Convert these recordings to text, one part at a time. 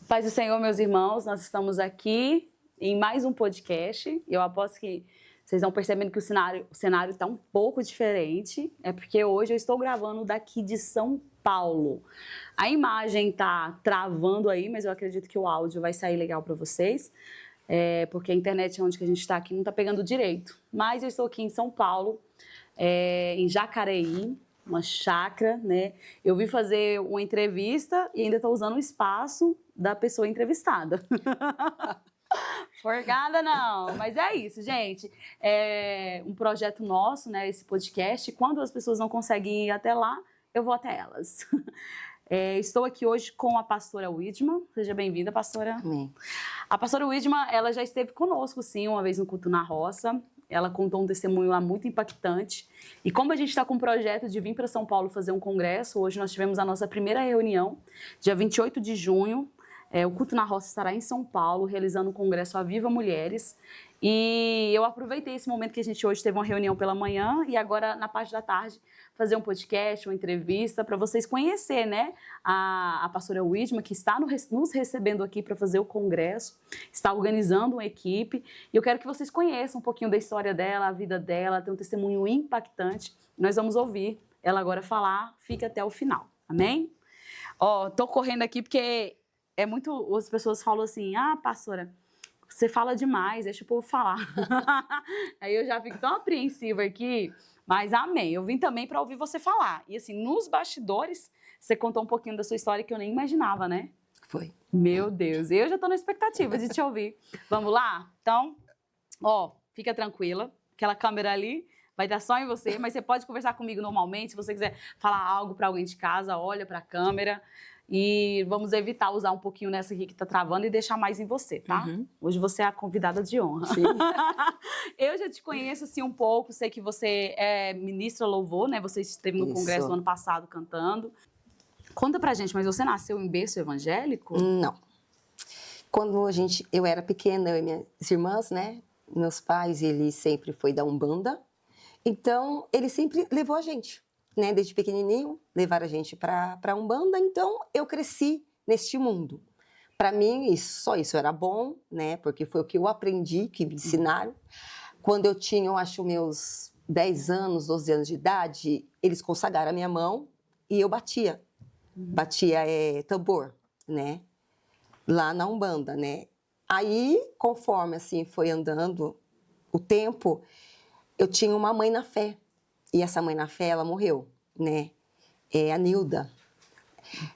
Paz do Senhor, meus irmãos, nós estamos aqui em mais um podcast. Eu aposto que vocês vão percebendo que o cenário está um pouco diferente. É porque hoje eu estou gravando daqui de São Paulo. A imagem está travando aí, mas eu acredito que o áudio vai sair legal para vocês. Porque a internet onde que a gente está aqui não está pegando direito. Mas eu estou aqui em São Paulo, em Jacareí, uma chácara, né? Eu vim fazer uma entrevista e ainda estou usando o espaço da pessoa entrevistada. Forgada não, mas é isso, gente. É um projeto nosso, né? Esse podcast. Quando as pessoas não conseguem ir até lá, eu vou até elas. Estou aqui hoje com a pastora Widma. Seja bem-vinda, pastora. Amém. A pastora Widma, ela já esteve conosco, sim, uma vez no Culto na Roça. Ela contou um testemunho lá muito impactante. E como a gente está com o projeto de vir para São Paulo fazer um congresso, hoje nós tivemos a nossa primeira reunião, dia 28 de junho. O Culto na Roça estará em São Paulo, realizando o congresso Aviva Mulheres. E eu aproveitei esse momento que a gente hoje teve uma reunião pela manhã e agora, na parte da tarde, fazer um podcast, uma entrevista, para vocês conhecerem, né, a pastora Widma, que está nos recebendo aqui para fazer o congresso, está organizando uma equipe. E eu quero que vocês conheçam um pouquinho da história dela, a vida dela, tem um testemunho impactante. Nós vamos ouvir ela agora falar, fica até o final. Amém? Tô correndo aqui porque as pessoas falam assim, pastora, você fala demais, deixa o povo falar. Aí eu já fico tão apreensiva aqui, mas amém. Eu vim também para ouvir você falar. E assim, nos bastidores, você contou um pouquinho da sua história que eu nem imaginava, né? Foi. Meu Deus, eu já tô na expectativa de te ouvir. Vamos lá? Então, fica tranquila. Aquela câmera ali vai dar só em você, mas você pode conversar comigo normalmente. Se você quiser falar algo para alguém de casa, olha para a câmera. E vamos evitar usar um pouquinho nessa aqui que tá travando e deixar mais em você, tá? Uhum. Hoje você é a convidada de honra. Sim. Eu já te conheço assim um pouco, sei que você é ministra louvor, né? Você esteve no congresso do ano passado cantando. Conta pra gente, mas você nasceu em berço evangélico? Não. Quando eu era pequena, eu e minhas irmãs, né? Meus pais, eles sempre foi da Umbanda. Então, ele sempre levou a gente. Né, desde pequenininho, levaram a gente para Umbanda, então eu cresci neste mundo. Para mim, só isso era bom, né, porque foi o que eu aprendi, que me ensinaram. Quando eu tinha, eu acho, meus 10 anos, 12 anos de idade, eles consagraram a minha mão e eu batia. Batia tambor, né, lá na Umbanda, né. Aí, conforme assim foi andando o tempo, eu tinha uma mãe na fé. E essa mãe na fé, ela morreu, né? A Nilda.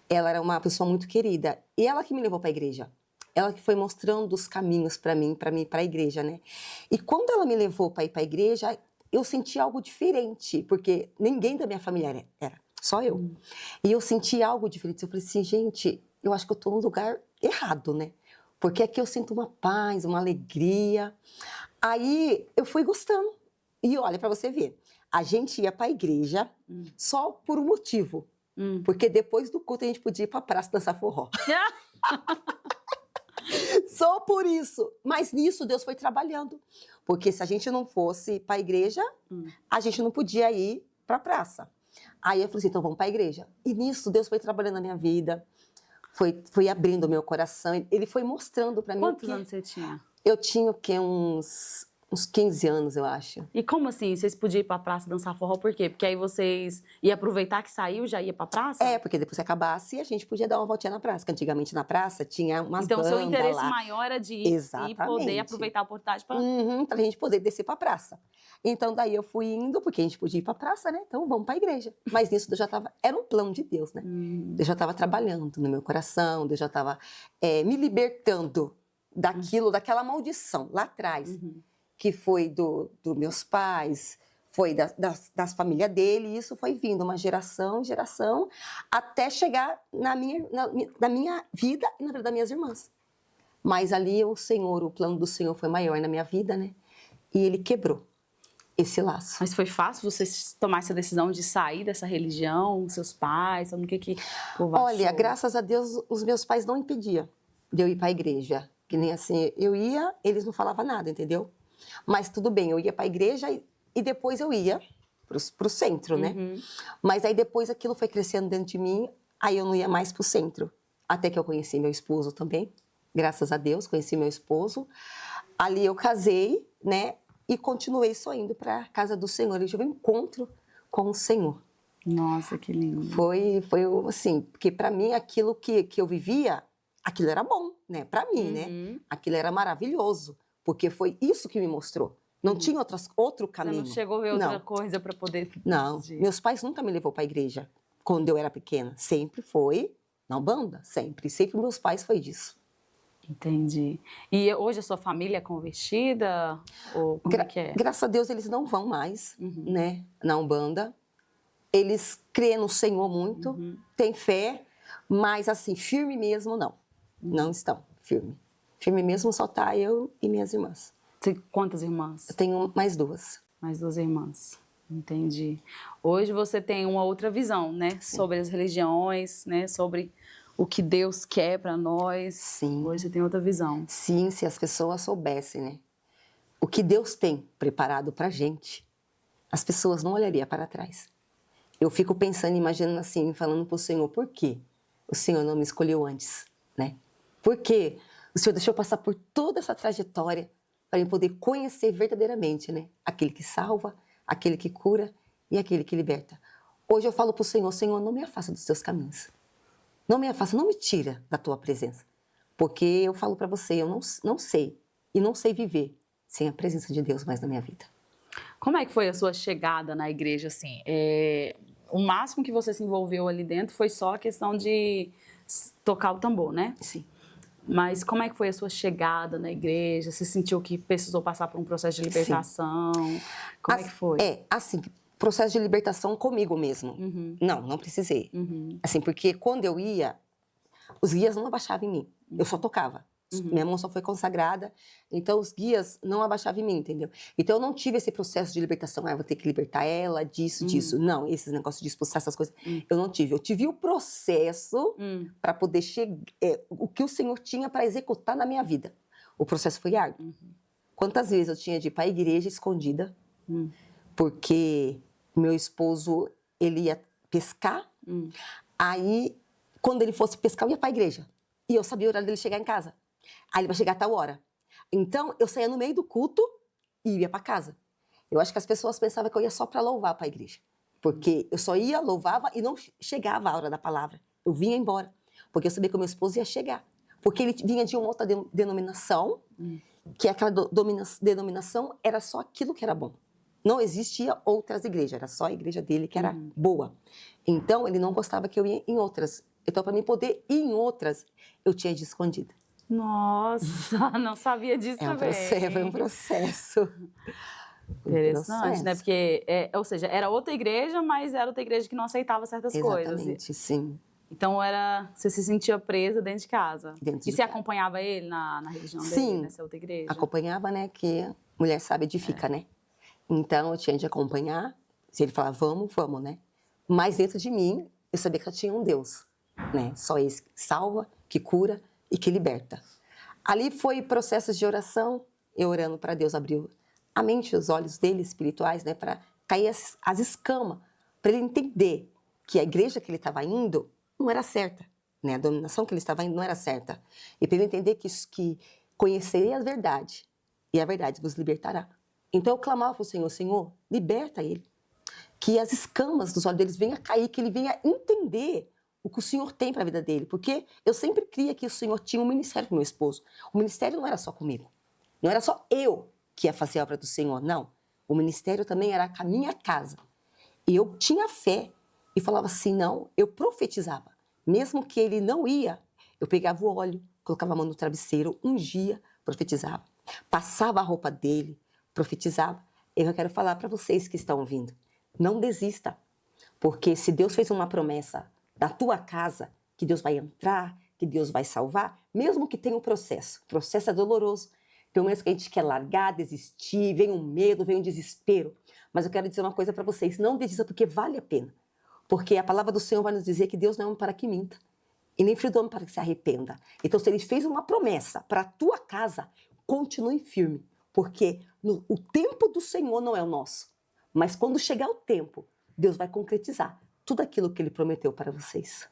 Ela era uma pessoa muito querida. E ela que me levou para a igreja. Ela que foi mostrando os caminhos para mim, para a igreja, né? E quando ela me levou para ir para a igreja, eu senti algo diferente, porque ninguém da minha família era, só eu. E eu senti algo diferente. Eu falei assim, gente, eu acho que eu estou no lugar errado, né? Porque aqui eu sinto uma paz, uma alegria. Aí eu fui gostando. E olha, para você ver, a gente ia para a igreja só por um motivo. Porque depois do culto a gente podia ir para a praça dançar forró. Só por isso. Mas nisso Deus foi trabalhando. Porque se a gente não fosse para a igreja, a gente não podia ir para a praça. Aí eu falei assim, então vamos para a igreja. E nisso Deus foi trabalhando na minha vida. Foi abrindo o meu coração. Ele foi mostrando para mim. Quantos anos você tinha? Eu tinha o quê? Uns 15 anos, eu acho. E como assim? Vocês podiam ir pra praça dançar forró, por quê? Porque aí vocês iam aproveitar que saiu, já ia pra praça? Porque depois que acabasse, a gente podia dar uma voltinha na praça. Porque antigamente na praça tinha umas bandas lá. Então, seu interesse maior era de ir Exatamente. e poder aproveitar a oportunidade para... Pra gente poder descer pra praça. Então, daí eu fui indo, porque a gente podia ir pra praça, né? Então, vamos pra igreja. Mas nisso, Deus já tava... Era um plano de Deus, né? Deus já tava trabalhando no meu coração, Deus já tava me libertando daquela maldição lá atrás. Que foi dos meus pais, foi das famílias dele, e isso foi vindo uma geração em geração, até chegar na minha vida e na vida das minhas irmãs. Mas ali o plano do Senhor foi maior na minha vida, né? E ele quebrou esse laço. Mas foi fácil você tomar essa decisão de sair dessa religião, seus pais, o que o povo achou? Olha, graças a Deus, os meus pais não impediam de eu ir para a igreja. Que nem assim, eu ia, eles não falavam nada, entendeu? Mas tudo bem, eu ia para a igreja e depois eu ia para o centro, né? Mas aí depois aquilo foi crescendo dentro de mim, aí eu não ia mais para o centro. até que eu conheci meu esposo também. Graças a Deus, conheci meu esposo. Ali eu casei, né? E continuei só indo para a casa do Senhor. Eu tive um encontro com o Senhor. Nossa, que lindo. Foi assim, porque para mim aquilo que eu vivia, aquilo era bom, né? Para mim, né? Aquilo era maravilhoso, porque foi isso que me mostrou. Não tinha outro caminho. Você não chegou a ver outra coisa para poder Não, decidir. meus pais nunca me levou para a igreja quando eu era pequena. Sempre foi na Umbanda, sempre. Sempre meus pais foi disso. Entendi. E hoje a sua família é convertida? Ou como é que é? Graças a Deus eles não vão mais, né, na Umbanda. Eles creem no Senhor muito, têm fé, mas assim, firme mesmo não. Não estão firme. Firme mesmo só tá eu e minhas irmãs. Quantas irmãs? Eu tenho mais duas. Mais 2 irmãs. Entendi. Hoje você tem uma outra visão, né? Sobre as religiões, né? Sobre o que Deus quer para nós. Sim. Hoje você tem outra visão. Sim, se as pessoas soubessem, né? O que Deus tem preparado pra gente, as pessoas não olhariam para trás. Eu fico pensando, imaginando assim, falando pro Senhor, por que o Senhor não me escolheu antes, né? Por que o Senhor deixou eu passar por toda essa trajetória para eu poder conhecer verdadeiramente, né? Aquele que salva, aquele que cura e aquele que liberta. Hoje eu falo pro Senhor, Senhor, não me afasta dos teus caminhos. Não me afasta, não me tira da tua presença. Porque eu falo para você, eu não sei e não sei viver sem a presença de Deus mais na minha vida. Como é que foi a sua chegada na igreja, assim? O máximo que você se envolveu ali dentro foi só a questão de tocar o tambor, né? Sim. Mas como é que foi a sua chegada na igreja? Você sentiu que precisou passar por um processo de libertação? Como é que foi? Assim, processo de libertação comigo mesmo. Não precisei. Assim, porque quando eu ia, os guias não abaixavam em mim. Eu só tocava. Minha mão só foi consagrada, então os guias não abaixavam em mim, entendeu? Então eu não tive esse processo de libertação, vou ter que libertar ela disso. Não, esses negócios de expulsar essas coisas, eu não tive. Eu tive o processo para poder chegar, o que o Senhor tinha para executar na minha vida. O processo foi árduo. Quantas vezes eu tinha de ir para a igreja escondida, porque meu esposo, ele ia pescar, aí quando ele fosse pescar, eu ia para a igreja. E eu sabia o horário dele chegar em casa. Aí ele vai chegar a tal hora. Então, eu saía no meio do culto e ia para casa. Eu acho que as pessoas pensavam que eu ia só para louvar para a igreja. Porque eu só ia, louvava e não chegava a hora da palavra. Eu vinha embora. Porque eu sabia que o meu esposo ia chegar. Porque ele vinha de uma outra denominação, que aquela denominação era só aquilo que era bom. Não existia outras igrejas, era só a igreja dele que era boa. Então, ele não gostava que eu ia em outras. Então, para mim poder ir em outras, eu tinha de escondida. Nossa, não sabia disso também. Foi um processo. Interessante, né? Porque, ou seja, era outra igreja, mas era outra igreja que não aceitava certas coisas. Exatamente, sim. Então, você se sentia presa dentro de casa. Dentro e de você casa. acompanhava ele na religião dele, Sim, nessa outra igreja? acompanhava, né? Que mulher sabe edifica, né? Então, eu tinha de acompanhar. Se ele falava, vamos, né? Mas dentro de mim, eu sabia que eu tinha um Deus, né? Só esse que salva, que cura e que liberta. Ali foi processos de oração, eu orando para Deus abrir a mente, os olhos dele espirituais, né? Para cair as escamas, para ele entender que a igreja que ele estava indo não era certa, né? A dominação que ele estava indo não era certa. E para ele entender que conhecerei a verdade, e a verdade vos libertará. Então eu clamava para o Senhor, Senhor, liberta ele. Que as escamas dos olhos deles venham a cair, que ele venha entender o que o Senhor tem para a vida dele. Porque eu sempre cria que o Senhor tinha um ministério com meu esposo. O ministério não era só comigo. Não era só eu que ia fazer a obra do Senhor, não. O ministério também era com a minha casa. E eu tinha fé e falava assim, não, eu profetizava. Mesmo que ele não ia, eu pegava o óleo, colocava a mão no travesseiro, ungia, profetizava. Passava a roupa dele, profetizava. Eu quero falar para vocês que estão ouvindo, não desista. Porque se Deus fez uma promessa da tua casa, que Deus vai entrar, que Deus vai salvar, mesmo que tenha um processo. O processo é doloroso. Tem momentos que a gente quer largar, desistir, vem um medo, vem um desespero. Mas eu quero dizer uma coisa para vocês, não desista porque vale a pena. Porque a palavra do Senhor vai nos dizer que Deus não é homem para que minta. E nem filho do homem para que se arrependa. Então, se Ele fez uma promessa para a tua casa, continue firme. Porque o tempo do Senhor não é o nosso. Mas quando chegar o tempo, Deus vai concretizar tudo aquilo que Ele prometeu para vocês.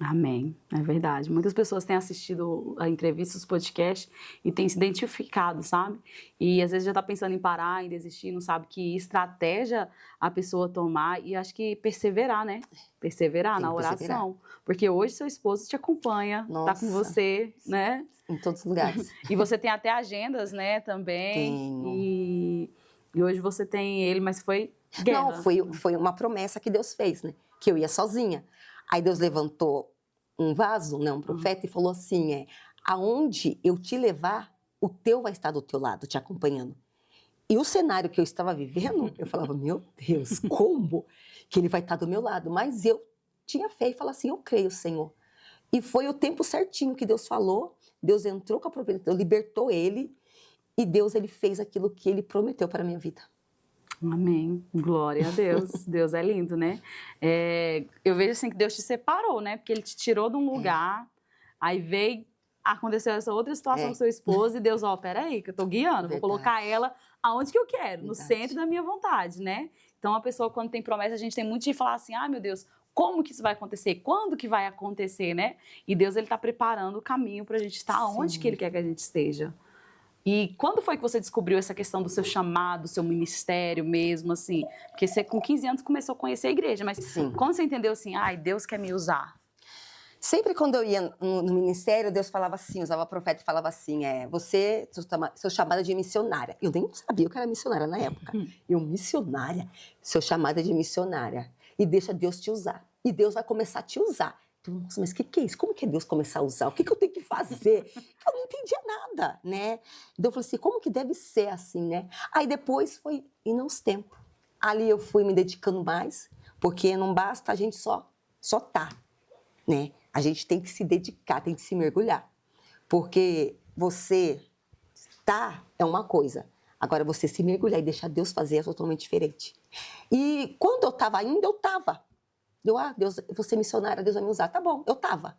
Amém, é verdade. Muitas pessoas têm assistido a entrevista, os podcasts e têm se identificado, sabe? E às vezes já está pensando em parar, em desistir, não sabe que estratégia a pessoa tomar e acho que perseverar, né? Perseverar Tem na que perseverar. oração. Porque hoje seu esposo te acompanha, tá com Nossa, você, né? em todos os lugares. E você tem até agendas, né, também. Tenho. E hoje você tem ele, mas foi Não, guerra. foi uma promessa que Deus fez, né? Que eu ia sozinha. Aí Deus levantou um vaso, né, um profeta, e falou assim, aonde eu te levar, o teu vai estar do teu lado, te acompanhando. E o cenário que eu estava vivendo, eu falava, meu Deus, como que ele vai estar do meu lado? Mas eu tinha fé e falava assim, eu creio, Senhor. E foi o tempo certinho que Deus falou, Deus entrou com a providência, libertou ele, e Deus ele fez aquilo que ele prometeu para a minha vida. Amém. Glória a Deus. Deus é lindo, né? Eu vejo assim que Deus te separou, né? Porque Ele te tirou de um lugar, aí aconteceu essa outra situação com seu esposo e Deus, peraí, que eu tô guiando, vou Verdade. colocar ela aonde que eu quero, no Verdade. centro da minha vontade, né? Então a pessoa quando tem promessa, a gente tem muito de falar assim, meu Deus, como que isso vai acontecer? Quando que vai acontecer, né? E Deus, Ele tá preparando o caminho pra gente estar onde que Ele quer que a gente esteja. E quando foi que você descobriu essa questão do seu chamado, do seu ministério mesmo, assim? Porque você com 15 anos começou a conhecer a igreja, mas Sim. quando você entendeu assim, Deus quer me usar? Sempre quando eu ia no ministério, Deus falava assim, usava profeta e falava assim, seu chamado é de missionária. Eu nem sabia o que era missionária na época. Eu, missionária? Seu chamado é de missionária. E deixa Deus te usar. E Deus vai começar a te usar. Então, nossa, mas o que é isso? Como que é Deus começar a usar? O que eu tenho que fazer? Eu não entendia nada, né? Então eu falei assim, como que deve ser assim, né? Aí depois foi indo aos tempos. Ali eu fui me dedicando mais, porque não basta a gente só tá, né? A gente tem que se dedicar, tem que se mergulhar. Porque você é uma coisa. Agora, você se mergulhar e deixar Deus fazer é totalmente diferente. E quando eu estava indo, eu estava. Deus, eu vou ser missionária, Deus vai me usar. Tá bom, eu estava.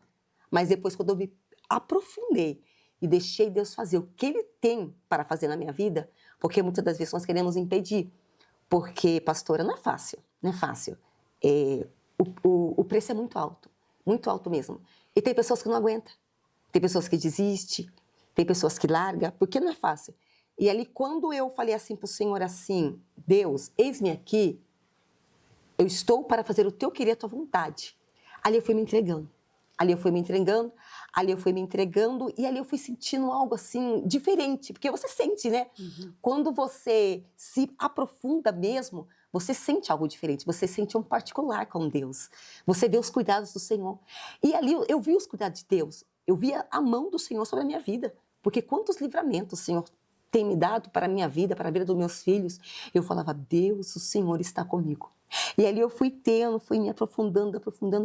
Mas depois, quando eu me aprofundei e deixei Deus fazer o que Ele tem para fazer na minha vida, porque muitas das vezes nós queremos impedir. Porque, pastora, não é fácil. Não é fácil. O preço é muito alto mesmo. E tem pessoas que não aguentam, tem pessoas que desistem, tem pessoas que largam, porque não é fácil. E ali, quando eu falei assim para o Senhor, assim, Deus, eis-me aqui, eu estou para fazer o teu querer, a tua vontade. Ali eu fui me entregando, ali eu fui me entregando, ali eu fui me entregando, e ali eu fui sentindo algo assim, diferente, porque você sente, né? Uhum. Quando você se aprofunda mesmo, você sente algo diferente, você sente um particular com Deus. Você vê os cuidados do Senhor. E ali eu vi os cuidados de Deus, eu via a mão do Senhor sobre a minha vida, porque quantos livramentos o Senhor tem me dado para a minha vida, para a vida dos meus filhos. Eu falava, Deus, o Senhor está comigo. E ali eu fui me aprofundando,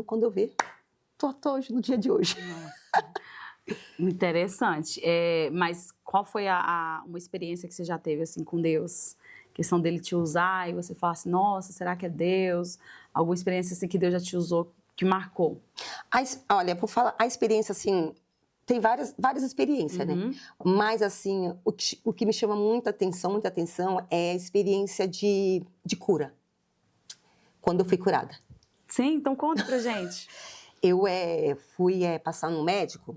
quando eu vejo, tô hoje, no dia de hoje. Nossa. Interessante. Mas qual foi uma experiência que você já teve assim com Deus? A questão dele te usar e você fala assim, nossa, será que é Deus? Alguma experiência assim que Deus já te usou, que marcou? Olha, vou falar, a experiência assim, tem várias experiências, né? Mas assim, o que me chama muita atenção é a experiência de cura. Quando eu fui curada. Sim, então conta pra gente. Eu fui passar no médico.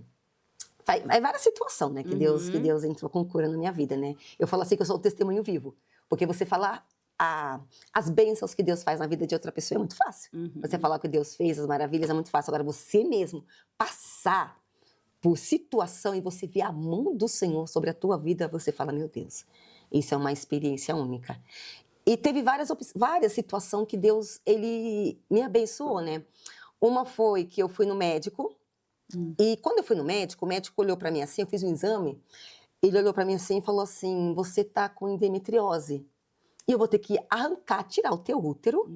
É várias situações, né? Que Deus entrou com cura na minha vida, né? Eu falo assim que eu sou um testemunho vivo. Porque você falar as bênçãos que Deus faz na vida de outra pessoa é muito fácil. Você falar o que Deus fez, as maravilhas, é muito fácil. Agora, você mesmo passar por situação e você ver a mão do Senhor sobre a tua vida, você fala, meu Deus, isso é uma experiência única. E teve várias situações que Deus, Ele me abençoou, né? Uma foi que eu fui no médico, e quando eu fui no médico, o médico olhou para mim assim, eu fiz um exame, ele olhou para mim assim e falou assim, você tá com endometriose, e eu vou ter que tirar o teu útero,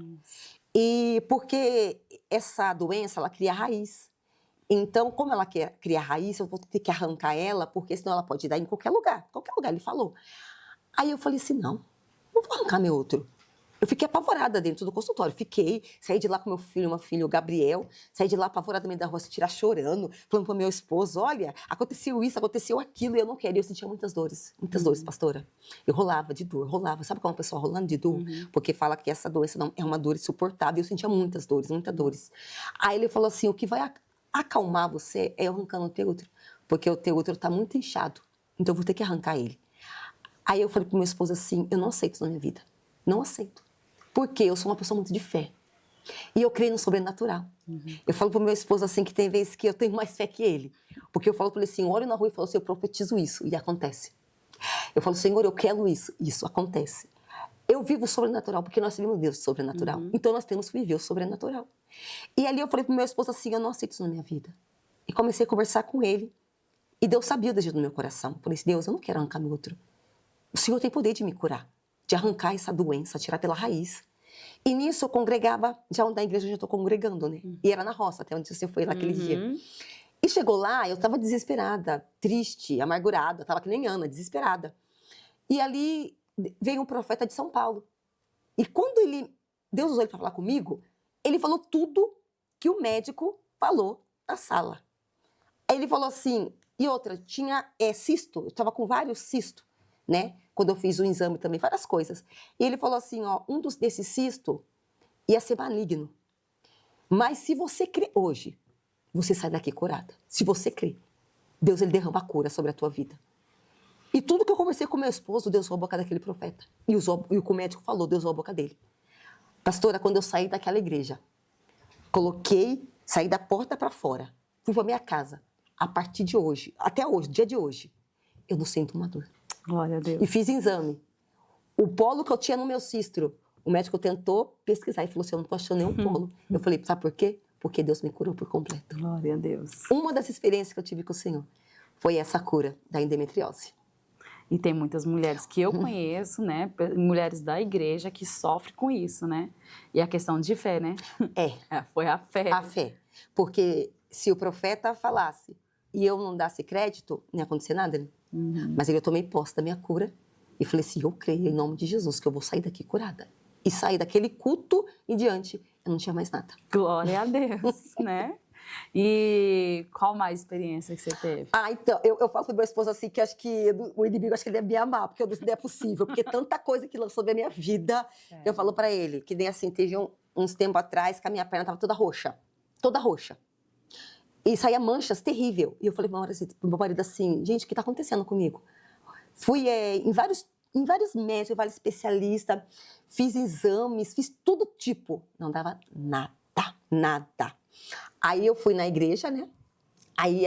e porque essa doença, ela cria raiz. Então, como ela cria raiz, eu vou ter que arrancar ela, porque senão ela pode dar em qualquer lugar, ele falou. Aí eu falei assim, não vou arrancar meu útero. Eu fiquei apavorada dentro do consultório. Saí de lá com meu filho, o Gabriel, saí de lá apavorada no meio da rua, se tirar chorando, falando pro meu esposo, olha, aconteceu isso, aconteceu aquilo, e eu não quero. E eu sentia muitas dores, pastora. Eu rolava de dor, sabe como uma pessoa rolando de dor? Porque fala que essa doença não é uma dor insuportável, eu sentia muitas dores, muitas dores. Aí ele falou assim, o que vai acalmar você é eu arrancando o teu útero, porque o teu útero está muito inchado, então eu vou ter que arrancar ele. Aí eu falei pro meu esposo assim, eu não aceito isso na minha vida, não aceito, porque eu sou uma pessoa muito de fé, e eu creio no sobrenatural. Eu falo pro meu esposo assim, que tem vezes que eu tenho mais fé que ele, porque eu falo para ele assim, olho na rua e falo assim, eu profetizo isso, e acontece. Eu falo, Senhor, eu quero isso acontece. Eu vivo o sobrenatural, porque nós vivemos Deus sobrenatural. Então, nós temos que viver o sobrenatural. E ali eu falei pro meu esposo assim, eu não aceito isso na minha vida. E comecei a conversar com ele. E Deus sabia o desejo do meu coração. Eu falei assim, Deus, eu não quero arrancar meu útero. O Senhor tem poder de me curar, de arrancar essa doença, tirar pela raiz. E nisso eu congregava, já na igreja onde eu estou congregando, né? E era na roça, até onde você foi lá aquele dia. E chegou lá, eu estava desesperada, triste, amargurada, estava que nem Ana, desesperada. E ali veio um profeta de São Paulo. E quando Deus usou ele para falar comigo, ele falou tudo que o médico falou na sala. Aí ele falou assim, e outra, tinha cisto, eu estava com vários cistos, né? Quando eu fiz o exame também, várias coisas. E ele falou assim, ó, desses cistos ia ser maligno. Mas se você crê hoje, você sai daqui curada. Se você crê, Deus ele derrama a cura sobre a tua vida. E tudo que eu conversei com meu esposo, Deus usou a boca daquele profeta. E o que o médico falou, Deus usou a boca dele. Pastora, quando eu saí daquela igreja, saí da porta para fora, fui para minha casa. A partir de hoje, até hoje, dia de hoje, eu não sinto uma dor. Glória a Deus. E fiz exame. O polo que eu tinha no meu cisto, o médico tentou pesquisar e falou assim, eu não tô achando nenhum polo. Eu falei, sabe por quê? Porque Deus me curou por completo. Glória a Deus. Uma das experiências que eu tive com o Senhor foi essa cura da endometriose. E tem muitas mulheres que eu conheço, né? Mulheres da igreja que sofrem com isso, né? E a questão de fé, né? Foi a fé. A fé. Porque se o profeta falasse e eu não desse crédito, não ia acontecer nada, né? Mas eu tomei posse da minha cura e falei assim, eu creio em nome de Jesus que eu vou sair daqui curada. E sair daquele culto em diante, eu não tinha mais nada. Glória a Deus, né? E qual mais experiência que você teve? Então, eu falo pro meu esposo assim, que acho que o inimigo, acho que ele ia me amar, porque eu disse, não é possível, porque tanta coisa que lançou da minha vida, eu falo pra ele, que nem assim, teve uns tempos atrás que a minha perna tava toda roxa, e saía manchas terrível. E eu falei pro meu marido assim, gente, o que tá acontecendo comigo? Fui em vários médicos, vários especialistas, fiz exames, fiz todo tipo, não dava nada. Aí eu fui na igreja, né? Aí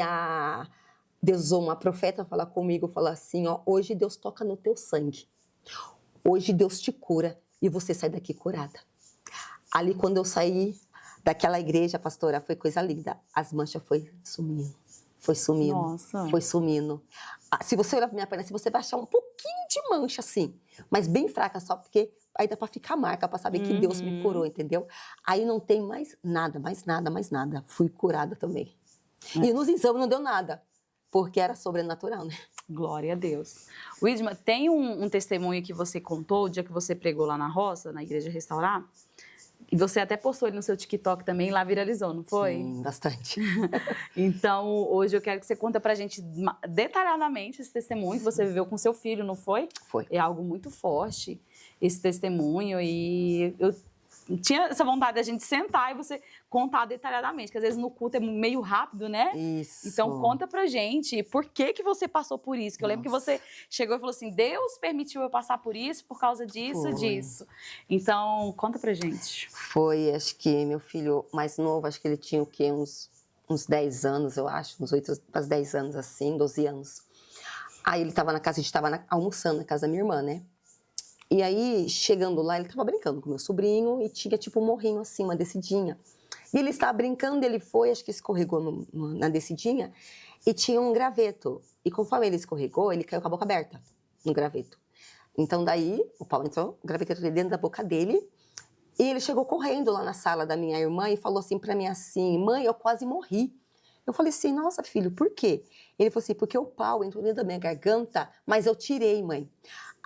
Deus usou uma profeta para falar comigo, falar assim, ó, hoje Deus toca no teu sangue. Hoje Deus te cura e você sai daqui curada. Ali quando eu saí daquela igreja, pastora, foi coisa linda. As manchas foi sumindo. Nossa. Foi sumindo. Se você olhar pra minha perna, se você vai achar um pouquinho de mancha, assim, mas bem fraca, só porque aí dá pra ficar marca, pra saber que Deus me curou, entendeu? Aí não tem mais nada. Fui curada também. E nos exames não deu nada, porque era sobrenatural, né? Glória a Deus. Widma, tem um testemunho que você contou, o dia que você pregou lá na roça, na Igreja Restaurar, e você até postou ele no seu TikTok também, lá viralizou, não foi? Sim, bastante. Então, hoje eu quero que você conta pra gente detalhadamente esse testemunho que você viveu com seu filho, não foi? Foi. É algo muito forte, esse testemunho, e eu tinha essa vontade da gente sentar e você contar detalhadamente, que às vezes no culto é meio rápido, né? Isso. Então conta pra gente por que você passou por isso. Que eu lembro que você chegou e falou assim, Deus permitiu eu passar por isso por causa disso, disso. Então conta pra gente. Foi, acho que meu filho mais novo, acho que ele tinha o quê? Uns 10 anos, eu acho, uns 8 para 10 anos assim, 12 anos. Aí ele estava na casa, a gente estava almoçando na casa da minha irmã, né? E aí, chegando lá, ele estava brincando com meu sobrinho e tinha tipo um morrinho assim, uma descidinha. E ele estava brincando, ele foi, acho que escorregou na descidinha e tinha um graveto. E conforme ele escorregou, ele caiu com a boca aberta no graveto. Então daí, o pau entrou, o graveto entrou dentro da boca dele e ele chegou correndo lá na sala da minha irmã e falou assim pra mim assim, mãe, eu quase morri. Eu falei assim, nossa, filho, por quê? Ele falou assim, porque o pau entrou dentro da minha garganta, mas eu tirei, mãe.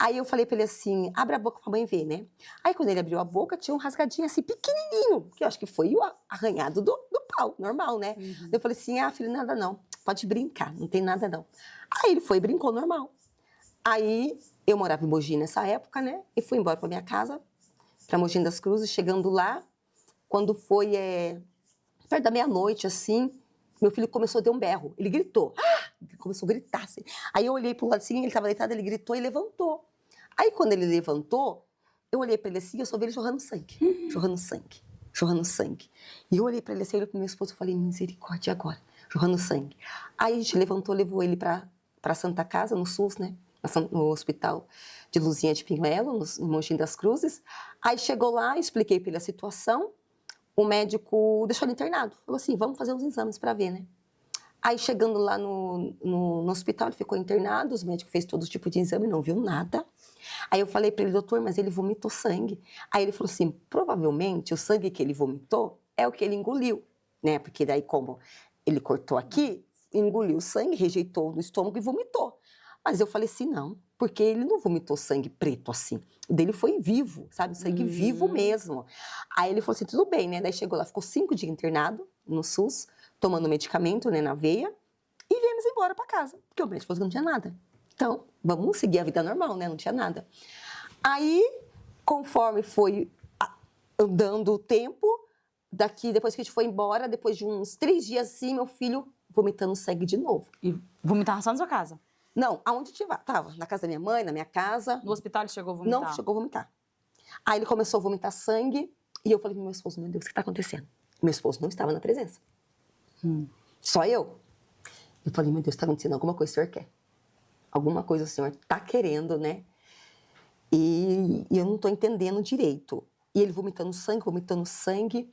Aí eu falei pra ele assim, abre a boca pra mãe ver, né? Aí quando ele abriu a boca, tinha um rasgadinho assim, pequenininho, que eu acho que foi o arranhado do pau, normal, né? Eu falei assim, filho, nada não, pode brincar, não tem nada não. Aí ele foi e brincou normal. Aí eu morava em Mogi nessa época, né? E fui embora pra minha casa, pra Mogi das Cruzes, chegando lá, quando foi perto da meia-noite, assim, meu filho começou a dar um berro. Ele gritou. Ah! Ele começou a gritar assim. Aí eu olhei pro lado assim, ele estava deitado, ele gritou e levantou. Aí quando ele levantou, eu olhei para ele assim, eu só vi ele jorrando sangue. Jorrando sangue. Jorrando sangue. E eu olhei para ele assim, eu olhei pro meu esposo e falei, misericórdia agora. Jorrando sangue. Aí a gente levantou, levou ele para Santa Casa, no SUS, né? No hospital de Luzinha de Pinhelo, no Mogi das Cruzes. Aí chegou lá, expliquei para ele a situação. O médico deixou ele internado. Falou assim, vamos fazer uns exames para ver, né? Aí chegando lá no hospital, ele ficou internado, os médicos fez todo tipo de exame, não viu nada. Aí eu falei para ele, doutor, mas ele vomitou sangue. Aí ele falou assim, provavelmente o sangue que ele vomitou é o que ele engoliu, né? Porque daí como ele cortou aqui, engoliu o sangue, rejeitou no estômago e vomitou. Mas eu falei assim, não, porque ele não vomitou sangue preto assim. O dele foi vivo, sabe? Sangue vivo mesmo. Aí ele falou assim, tudo bem, né? Daí chegou lá, ficou 5 dias internado no SUS, tomando medicamento, né, na veia, e viemos embora para casa, porque o médico falou que não tinha nada. Então, vamos seguir a vida normal, né? Não tinha nada. Aí, conforme foi andando o tempo, depois que a gente foi embora, depois de uns 3 dias assim, meu filho vomitando sangue de novo. E vomitava só na sua casa? Não, aonde estava? Na casa da minha mãe, na minha casa. No hospital ele chegou a vomitar? Não chegou a vomitar. Aí ele começou a vomitar sangue e eu falei pro meu esposo, meu Deus, o que está acontecendo? Meu esposo não estava na presença. Só eu. Eu falei, meu Deus, está acontecendo alguma coisa que o senhor quer. Alguma coisa o senhor está querendo, né? E eu não estou entendendo direito. E ele vomitando sangue.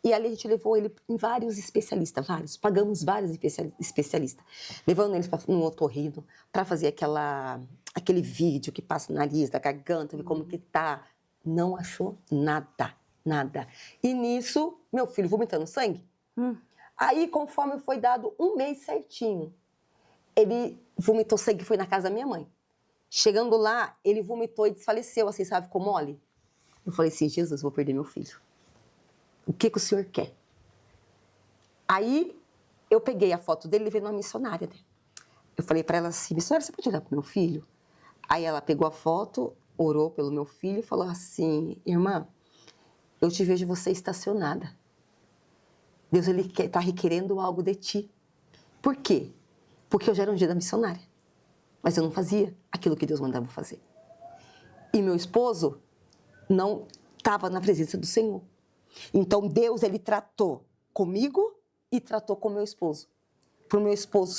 E ali a gente levou ele em vários especialistas, pagamos vários especialistas. Levando eles no otorrino para fazer aquele vídeo que passa no nariz, da garganta, ver como que tá. Não achou nada. E nisso, meu filho vomitando sangue. Aí, conforme foi dado 1 mês certinho, ele vomitou sangue e foi na casa da minha mãe. Chegando lá, ele vomitou e desfaleceu, assim, sabe, ficou mole. Eu falei assim, Jesus, vou perder meu filho. O que o senhor quer? Aí, eu peguei a foto dele e levei numa missionária, né? Eu falei para ela assim, missionária, você pode olhar pro meu filho? Aí ela pegou a foto, orou pelo meu filho e falou assim, irmã, eu te vejo você estacionada. Deus, ele está requerendo algo de ti. Por quê? Porque eu já era ungida missionária. Mas eu não fazia aquilo que Deus mandava fazer. E meu esposo não estava na presença do Senhor. Então Deus, ele tratou comigo e tratou com meu esposo. Para o meu esposo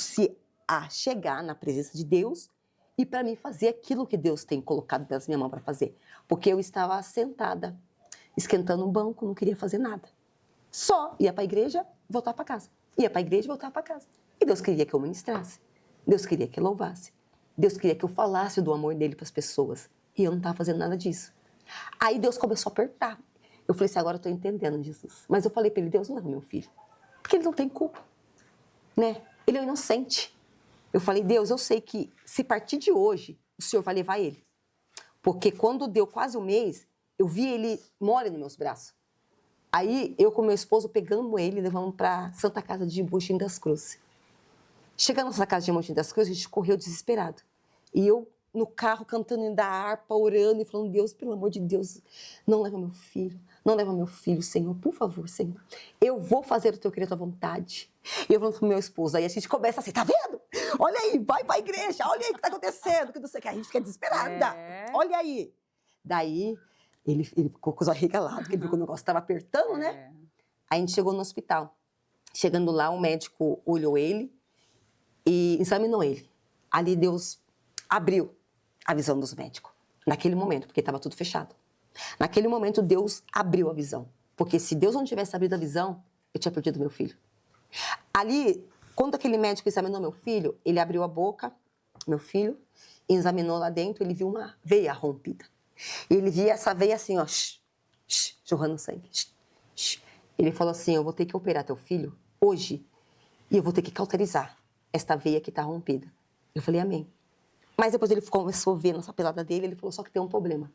chegar na presença de Deus e para mim fazer aquilo que Deus tem colocado nas minhas mãos para fazer. Porque eu estava sentada, esquentando um banco, não queria fazer nada. Só ia para a igreja, voltar para casa. Ia para a igreja e voltar para casa. E Deus queria que eu ministrasse. Deus queria que eu louvasse. Deus queria que eu falasse do amor dele para as pessoas. E eu não estava fazendo nada disso. Aí Deus começou a apertar. Eu falei assim, agora eu estou entendendo, Jesus. Mas eu falei para ele, Deus, não leva meu filho. Porque ele não tem culpa. Né? Ele é inocente. Eu falei, Deus, eu sei que se partir de hoje, o Senhor vai levar ele. Porque quando deu quase 1 mês, eu vi ele mole nos meus braços. Aí, eu com meu esposo pegamos ele e levamos para Santa Casa de Mogi das Cruzes. Chegando nessa casa de Mogi das Cruzes, a gente correu desesperado. E eu, no carro, cantando da harpa, orando e falando, Deus, pelo amor de Deus, não leva meu filho. Não leva meu filho, Senhor, por favor, Senhor. Eu vou fazer o teu querer, a tua vontade. E eu falo pro meu esposo, aí a gente começa assim, tá vendo? Olha aí, vai pra igreja, olha aí o que tá acontecendo, que não sei o que. A gente fica desesperada. Olha aí. Daí, ele ficou com os olhos regalados, porque ele viu que o negócio estava apertando, né? Aí a gente chegou no hospital. Chegando lá, o médico olhou ele e examinou ele. Ali Deus abriu a visão dos médicos. Naquele momento, porque estava tudo fechado. Naquele momento, Deus abriu a visão. Porque se Deus não tivesse abrido a visão, eu tinha perdido meu filho. Ali, quando aquele médico examinou meu filho, ele abriu a boca, meu filho, e examinou lá dentro, ele viu uma veia rompida. Ele via essa veia assim, ó, jorrando sangue. Ele falou assim, eu vou ter que operar teu filho hoje e eu vou ter que cauterizar esta veia que está rompida. Eu falei, amém. Mas depois ele começou a ver nossa pelada dele, ele falou, só que tem um problema.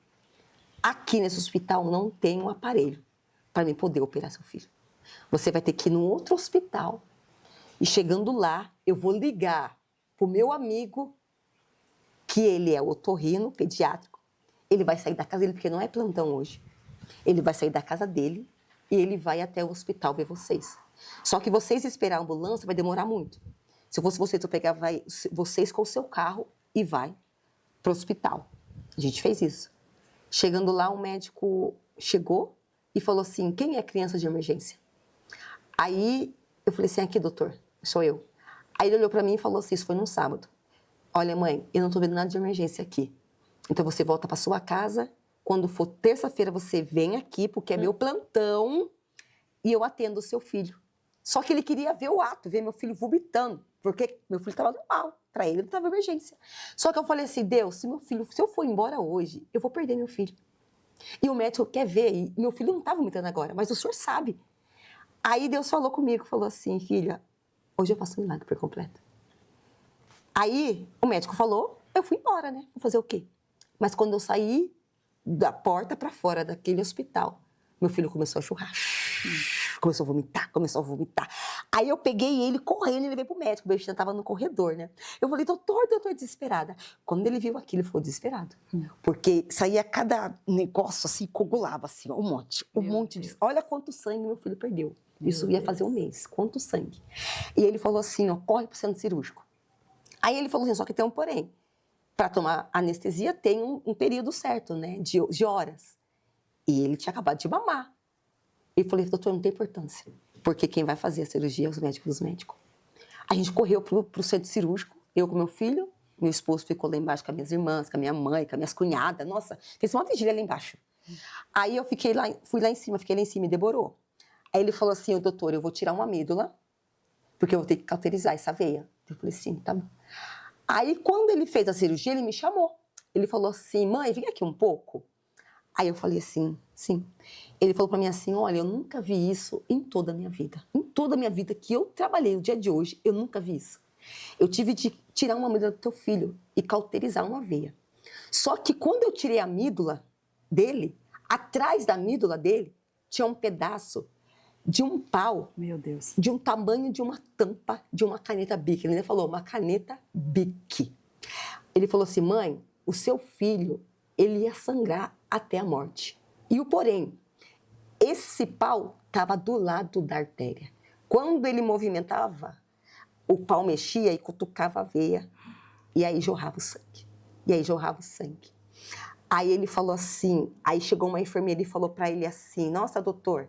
Aqui nesse hospital não tem um aparelho para mim poder operar seu filho. Você vai ter que ir num outro hospital e chegando lá, eu vou ligar pro meu amigo, que ele é otorrino, pediátrico. Ele vai sair da casa dele, porque não é plantão hoje. Ele vai sair da casa dele e ele vai até o hospital ver vocês. Só que vocês esperar a ambulância vai demorar muito. Se eu fosse vocês, eu pegava vocês com o seu carro e vai para o hospital. A gente fez isso. Chegando lá, o médico chegou e falou assim, quem é criança de emergência? Aí eu falei assim, aqui, doutor, sou eu. Aí ele olhou para mim e falou assim, isso foi num sábado. Olha, mãe, eu não tô vendo nada de emergência aqui. Então você volta para sua casa, quando for terça-feira você vem aqui, porque é meu plantão, e eu atendo o seu filho. Só que ele queria ver o ato, ver meu filho vomitando, porque meu filho estava normal, para ele não estava emergência. Só que eu falei assim, Deus, se eu for embora hoje, eu vou perder meu filho. E o médico quer ver, e meu filho não está vomitando agora, mas o senhor sabe. Aí Deus falou comigo, falou assim, filha, hoje eu faço um milagre por completo. Aí o médico falou, eu fui embora, né? Vou fazer o quê? Mas quando eu saí da porta para fora daquele hospital, meu filho começou a churrar. Começou a vomitar. Aí eu peguei ele correndo e levei pro médico. O bichinho estava no corredor, né? Eu falei, doutor, desesperada. Quando ele viu aquilo, ele ficou desesperado. Porque saía cada negócio assim, coagulava assim, um monte de... Olha quanto sangue meu filho perdeu. Isso ia fazer um mês. Quanto sangue. E ele falou assim, ó, corre pro centro cirúrgico. Aí ele falou assim, só que tem um porém. Para tomar anestesia tem um período certo, né? De horas. E ele tinha acabado de mamar. E falei, doutor, não tem importância. Porque quem vai fazer a cirurgia é os médicos dos médicos. A gente correu pro centro cirúrgico, eu com meu filho, meu esposo ficou lá embaixo com as minhas irmãs, com a minha mãe, com as minhas cunhadas. Nossa, fez uma vigília lá embaixo. Aí eu fui lá em cima, fiquei lá em cima e demorou. Aí ele falou assim, doutor, eu vou tirar uma amígdala, porque eu vou ter que cauterizar essa veia. Eu falei, sim, tá bom. Aí, quando ele fez a cirurgia, ele me chamou. Ele falou assim, mãe, vem aqui um pouco. Aí eu falei assim, sim. Ele falou pra mim assim, olha, eu nunca vi isso em toda a minha vida. Em toda a minha vida que eu trabalhei no dia de hoje, eu nunca vi isso. Eu tive de tirar uma amígdala do teu filho e cauterizar uma veia. Só que quando eu tirei a amígdala dele, atrás da amígdala dele, tinha um pedaço de um pau, meu Deus, de um tamanho de uma tampa de uma caneta Bic. Ele ainda falou, uma caneta Bic. Ele falou assim, mãe, o seu filho, ele ia sangrar até a morte. E o porém, esse pau estava do lado da artéria. Quando ele movimentava, o pau mexia e cutucava a veia. E aí jorrava o sangue. Aí ele falou assim, aí chegou uma enfermeira e falou para ele assim, nossa, doutor,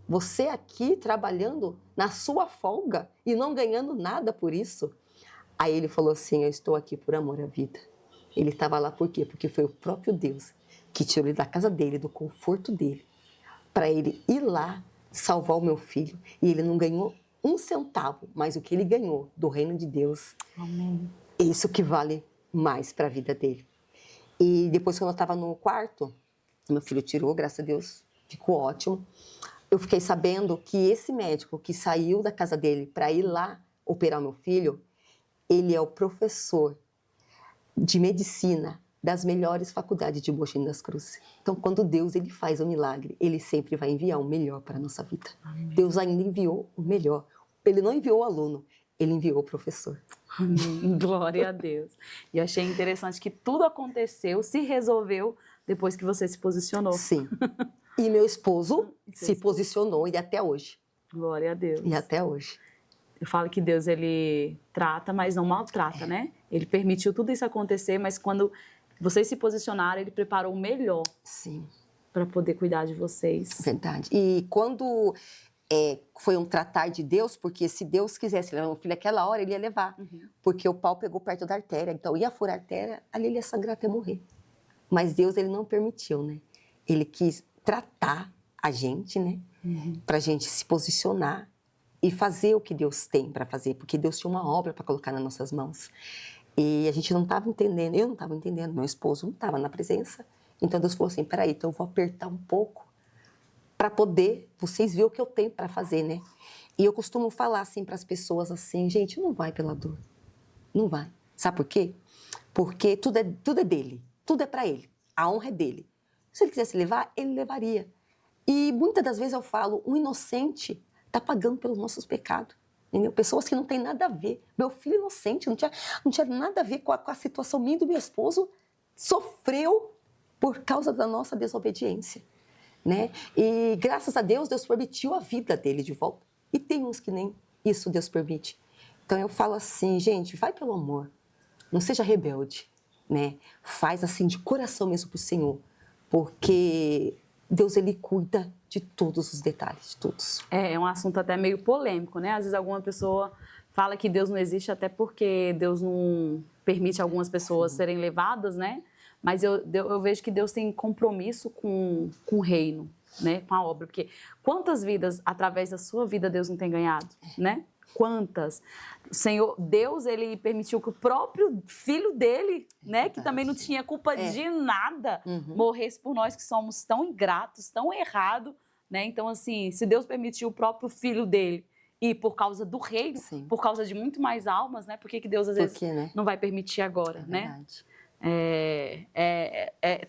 você aqui trabalhando na sua folga e não ganhando nada por isso? Aí ele falou assim, eu estou aqui por amor à vida. Ele estava lá por quê? Porque foi o próprio Deus que tirou ele da casa dele, do conforto dele, para ele ir lá salvar o meu filho. E ele não ganhou um centavo, mas o que ele ganhou do reino de Deus, amém. É isso que vale mais para a vida dele. E depois, quando eu estava no quarto, meu filho tirou, graças a Deus, ficou ótimo. Eu fiquei sabendo que esse médico que saiu da casa dele para ir lá operar o meu filho, ele é o professor de medicina das melhores faculdades de Mogi das Cruzes. Então, quando Deus ele faz o milagre, ele sempre vai enviar o melhor para a nossa vida. Amém. Deus ainda enviou o melhor. Ele não enviou o aluno, ele enviou o professor. Amém. Glória a Deus. E eu achei interessante que tudo aconteceu, se resolveu depois que você se posicionou. Sim. E meu esposo se posicionou e até hoje. Glória a Deus. E até hoje. Eu falo que Deus, ele trata, mas não maltrata, né? Ele permitiu tudo isso acontecer, mas quando vocês se posicionaram, ele preparou o melhor. Sim. Para poder cuidar de vocês. Verdade. E quando foi um tratar de Deus, porque se Deus quisesse levar meu filho naquela hora, ele ia levar. Uhum. Porque o pau pegou perto da artéria, então ia furar a artéria, ali ele ia sangrar até morrer. Mas Deus, ele não permitiu, né? Ele quis tratar a gente, né? Uhum. Pra gente se posicionar e fazer o que Deus tem para fazer, porque Deus tinha uma obra para colocar nas nossas mãos. E a gente não estava entendendo, eu não estava entendendo, meu esposo não estava na presença. Então Deus falou assim, peraí, então eu vou apertar um pouco para poder vocês verem o que eu tenho para fazer, né? E eu costumo falar assim para as pessoas assim, gente, não vai pela dor, não vai. Sabe por quê? Porque tudo é dele, tudo é para ele, a honra é dele. Se ele quisesse levar, ele levaria. E muitas das vezes eu falo, um inocente está pagando pelos nossos pecados. Entendeu? Pessoas que não têm nada a ver. Meu filho inocente, não tinha nada a ver com a situação minha e do meu esposo, sofreu por causa da nossa desobediência. Né? E graças a Deus, Deus permitiu a vida dele de volta. E tem uns que nem isso Deus permite. Então eu falo assim, gente, vai pelo amor. Não seja rebelde, né? Faz assim de coração mesmo pro Senhor. Porque Deus, ele cuida de todos os detalhes, de todos. É um assunto até meio polêmico, né? Às vezes alguma pessoa fala que Deus não existe até porque Deus não permite algumas pessoas serem levadas, né? Mas eu vejo que Deus tem compromisso com o reino, né? Com a obra. Porque quantas vidas, através da sua vida, Deus não tem ganhado, né? Quantas? O Senhor, Deus, ele permitiu que o próprio filho dele, né? Que também não tinha culpa de nada, morresse por nós que somos tão ingratos, tão errados, né? Então, assim, se Deus permitiu o próprio filho dele e por causa do reino, por causa de muito mais almas, né? Por que Deus, às vezes, não vai permitir agora, né?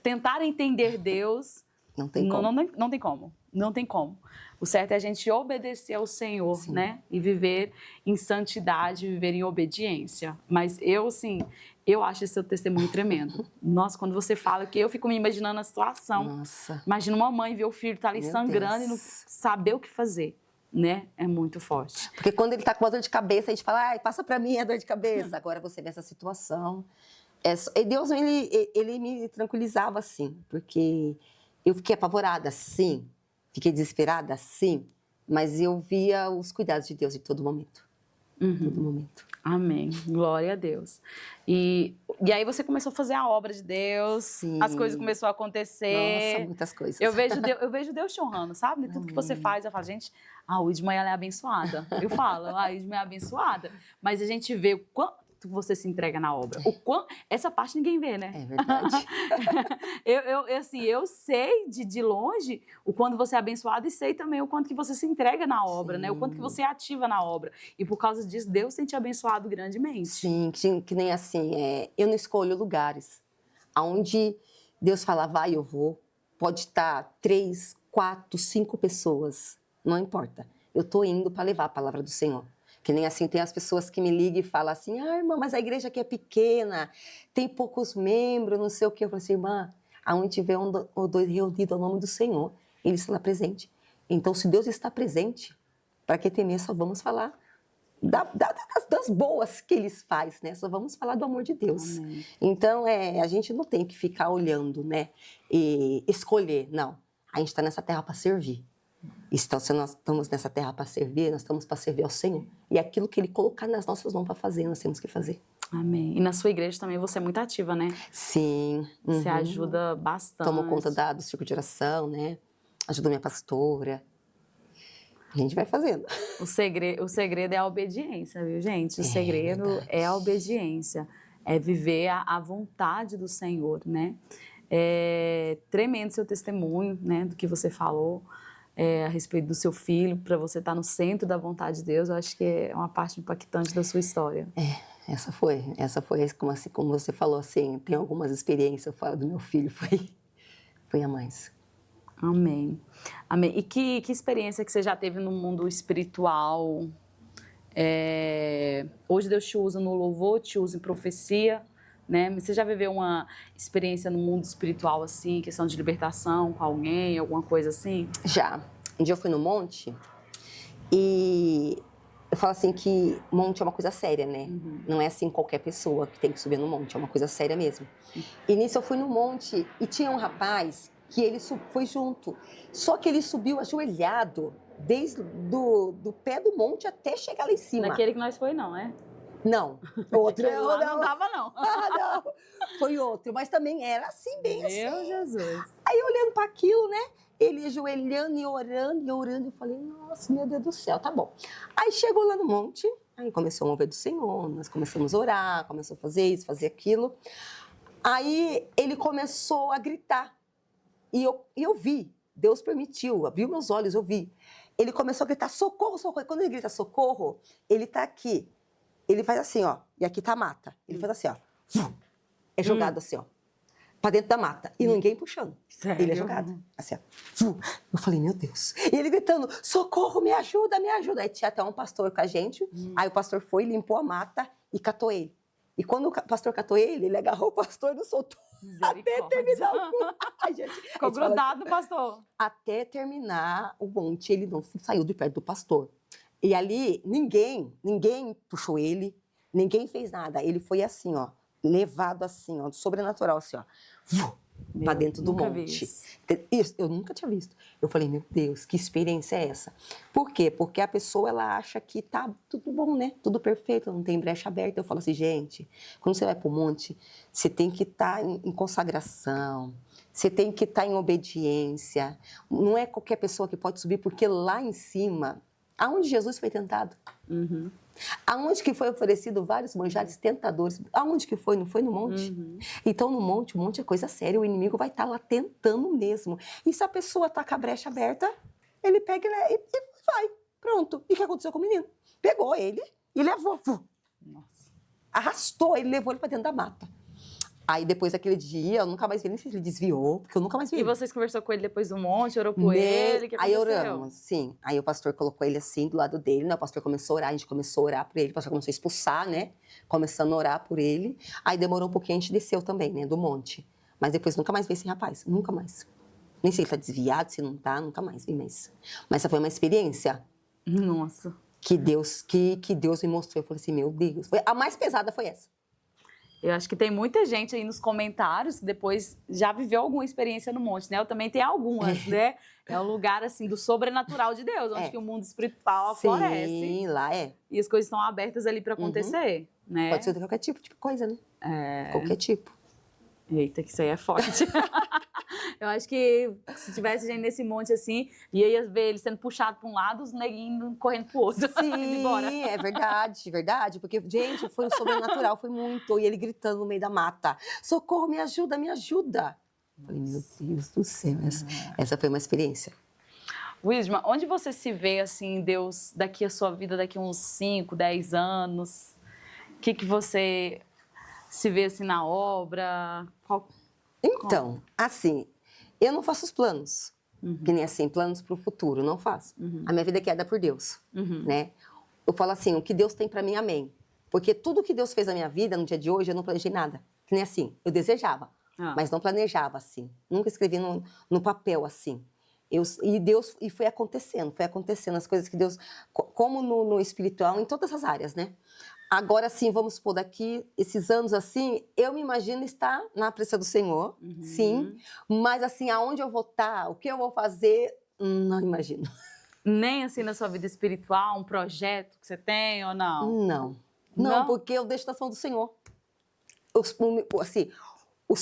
Tentar entender Deus não tem como. Não tem como. Não tem como. O certo é a gente obedecer ao Senhor, né? E viver em santidade, viver em obediência. Mas eu, assim, eu acho esse seu testemunho tremendo. Nossa, quando você fala, que eu fico me imaginando a situação. Nossa. Imagina uma mãe ver o filho estar ali sangrando e não saber o que fazer, né? É muito forte. Porque quando ele tá com uma dor de cabeça, a gente fala, ai, passa pra mim a dor de cabeça. Agora você vê essa situação. E Deus, ele me tranquilizava, assim, porque eu fiquei apavorada, sim. Fiquei desesperada, sim, mas eu via os cuidados de Deus em todo momento. Em todo momento. Amém. Glória a Deus. E aí você começou a fazer a obra de Deus, as coisas começaram a acontecer. Nossa, muitas coisas. Eu vejo Deus te honrando, sabe? Tudo que você faz, eu falo, gente, a Widma, ela é abençoada. Eu falo, a Widma é abençoada. Mas a gente vê o quanto você se entrega na obra. Essa parte ninguém vê, né? É verdade. eu sei de longe o quanto você é abençoado e sei também o quanto que você se entrega na obra, né? O quanto que você é ativa na obra. E por causa disso, Deus tem te abençoado grandemente. Sim, que nem assim, eu não escolho lugares. Aonde Deus fala, vai, eu vou. Pode estar 3, 4, 5 pessoas, não importa. Eu estou indo para levar a palavra do Senhor. Que nem assim, tem as pessoas que me ligam e falam assim, irmã, mas a igreja aqui é pequena, tem poucos membros, não sei o quê. Eu falo assim, irmã, aonde tiver um ou dois reunidos ao nome do Senhor, Ele está lá presente. Então, se Deus está presente, para que temer, só vamos falar das boas que Ele faz, né? Só vamos falar do amor de Deus. Amém. Então, a gente não tem que ficar olhando, né? E escolher, não. A gente está nessa terra para servir. Então, se nós estamos nessa terra para servir, nós estamos para servir ao Senhor. E aquilo que Ele colocar nas nossas mãos para fazer, nós temos que fazer. Amém. E na sua igreja também você é muito ativa, né? Sim. Você ajuda bastante. Tomo conta do círculo de oração, né? Ajudo minha pastora. A gente vai fazendo. O segredo é a obediência, viu, gente? O segredo é a obediência. É viver a vontade do Senhor, né? É tremendo seu testemunho, né? Do que você falou. A respeito do seu filho, para você estar no centro da vontade de Deus, eu acho que é uma parte impactante da sua história. Essa foi como você falou, assim, tem algumas experiências fora do meu filho, foi a mais. Amém. Amém. E que experiência que você já teve no mundo espiritual? Hoje Deus te usa no louvor, te usa em profecia, né? Você já viveu uma experiência no mundo espiritual, assim, questão de libertação com alguém, alguma coisa assim? Já. Um dia eu fui no monte e eu falo assim que monte é uma coisa séria, né? Não é assim qualquer pessoa que tem que subir no monte, é uma coisa séria mesmo. E nisso eu fui no monte e tinha um rapaz que ele foi junto. Só que ele subiu ajoelhado desde do pé do monte até chegar lá em cima. Naquele que nós foi, não, é? Não, outro não dava, não. Não, foi outro, mas também era assim, bem assim. Meu Jesus. Aí olhando para aquilo, né? Ele ajoelhando e orando, eu falei, nossa, meu Deus do céu, tá bom. Aí chegou lá no monte, aí começou a mover do Senhor, nós começamos a orar, começou a fazer isso, fazer aquilo. Aí ele começou a gritar, e eu vi, Deus permitiu, abriu meus olhos, eu vi. Ele começou a gritar, socorro, socorro. E quando ele grita socorro, ele tá aqui. Ele faz assim, ó, e aqui tá a mata. Ele faz assim, ó, é jogado assim, ó, pra dentro da mata. E ninguém puxando. Sério? Ele é jogado, assim, ó. Eu falei, meu Deus. E ele gritando, socorro, me ajuda, me ajuda. Aí tinha até um pastor com a gente. Aí o pastor foi, limpou a mata e catou ele. E quando o pastor catou ele agarrou o pastor e não soltou. Até terminar o monte. Ai, gente, ficou grudado, pastor. Até terminar o monte, ele não saiu de perto do pastor. E ali, ninguém puxou ele, ninguém fez nada. Ele foi assim, ó, levado assim, ó, do sobrenatural, assim, ó, para dentro do nunca vi monte. isso. Isso, eu nunca tinha visto. Eu falei, meu Deus, que experiência é essa? Por quê? Porque a pessoa, ela acha que tá tudo bom, né? Tudo perfeito, não tem brecha aberta. Eu falo assim, gente, quando você vai pro monte, você tem que estar em consagração, você tem que estar em obediência. Não é qualquer pessoa que pode subir, porque lá em cima, aonde Jesus foi tentado, aonde que foi oferecido vários manjares tentadores, aonde que foi? Não foi no monte? Então, no monte, o monte é coisa séria, o inimigo vai estar lá tentando mesmo. E se a pessoa está com a brecha aberta, ele pega e vai. Pronto. E o que aconteceu com o menino? Pegou ele e levou. Nossa. Arrastou ele, levou ele para dentro da mata. Aí, depois daquele dia, eu nunca mais vi nem se ele desviou, porque eu nunca mais vi E ele. vocês conversou com ele depois do monte, orou por ele? O que Aí aconteceu? oramos, sim. Aí o pastor colocou ele assim, do lado dele, né? O pastor começou a orar, a gente começou a orar por ele, o pastor começou a expulsar, né? Começando a orar por ele. Aí demorou um pouquinho, a gente desceu também, né? Do monte. Mas depois nunca mais vi esse rapaz, nunca mais. Nem sei se ele tá desviado, se não tá, nunca mais vi mais. Mas essa foi uma experiência Nossa. que Deus me mostrou. Eu falei assim, meu Deus. A mais pesada foi essa. Eu acho que tem muita gente aí nos comentários que depois já viveu alguma experiência no monte, né? Eu também tenho algumas, né? É um lugar, assim, do sobrenatural de Deus, onde que o mundo espiritual floresce. Sim, lá é. E as coisas estão abertas ali para acontecer, né? Pode ser de qualquer tipo de coisa, né? Qualquer tipo. Eita, que isso aí é forte. Eu acho que se tivesse gente nesse monte assim, ia ver ele sendo puxado para um lado, os neguinhos correndo pro outro. Sim, indo embora. é verdade, verdade. Porque, gente, foi o sobrenatural, foi muito. E ele gritando no meio da mata: socorro, me ajuda, me ajuda. Eu falei, meu Deus do céu, essa foi uma experiência. Wisma, onde você se vê, assim, Deus, daqui a sua vida, daqui a uns 5, 10 anos? O que você se vê, assim, na obra? Então, assim, eu não faço os planos. Que nem assim, planos para o futuro, não faço. A minha vida é guiada por Deus, né? Eu falo assim, o que Deus tem para mim, amém. Porque tudo que Deus fez na minha vida, no dia de hoje, eu não planejei nada. Que nem assim, eu desejava, mas não planejava assim. Nunca escrevi no papel assim. E foi acontecendo as coisas que Deus, como no espiritual, em todas as áreas, né? Agora sim, vamos supor, daqui esses anos assim, eu me imagino estar na presença do Senhor, sim, mas assim, aonde eu vou estar, o que eu vou fazer, não imagino. Nem assim na sua vida espiritual, um projeto que você tem ou não? Não, porque eu deixo na mão do Senhor. Os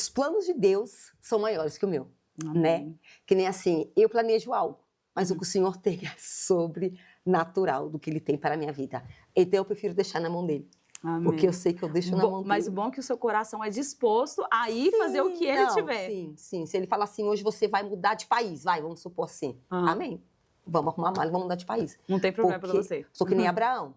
planos de Deus são maiores que o meu, né? Que nem assim, eu planejo algo, mas o que o Senhor tem é sobrenatural do que Ele tem para a minha vida. Então eu prefiro deixar na mão dele. Amém. Porque eu sei que eu deixo na mão dele. Mas o bom é que o seu coração é disposto a ir fazer o que ele tiver. Sim. Se ele falar assim, hoje você vai mudar de país, vamos supor assim. Amém. Vamos arrumar mala e vamos mudar de país. Não tem problema para você. Sou que nem Abraão.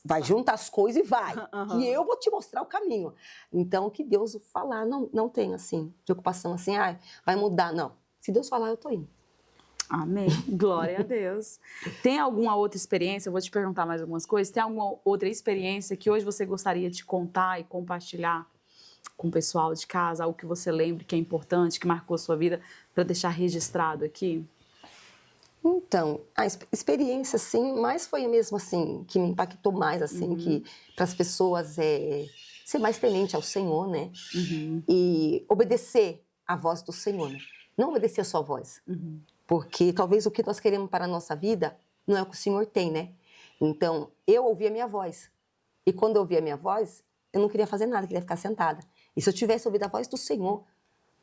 Vai juntar as coisas e vai. Que eu vou te mostrar o caminho. Então, o que Deus falar, não tem assim, preocupação assim, vai mudar. Não. Se Deus falar, eu tô indo. Amém. Glória a Deus. Tem alguma outra experiência? Eu vou te perguntar mais algumas coisas. Tem alguma outra experiência que hoje você gostaria de contar e compartilhar com o pessoal de casa? Algo que você lembre que é importante, que marcou a sua vida, para deixar registrado aqui? Então, a experiência, sim, mas foi mesmo assim, que me impactou mais, assim, que para as pessoas ser mais temente ao Senhor, né? E obedecer à voz do Senhor, né? Não obedecer a sua voz. Porque talvez o que nós queremos para a nossa vida não é o que o Senhor tem, né? Então, eu ouvi a minha voz. E quando eu ouvi a minha voz, eu não queria fazer nada, queria ficar sentada. E se eu tivesse ouvido a voz do Senhor,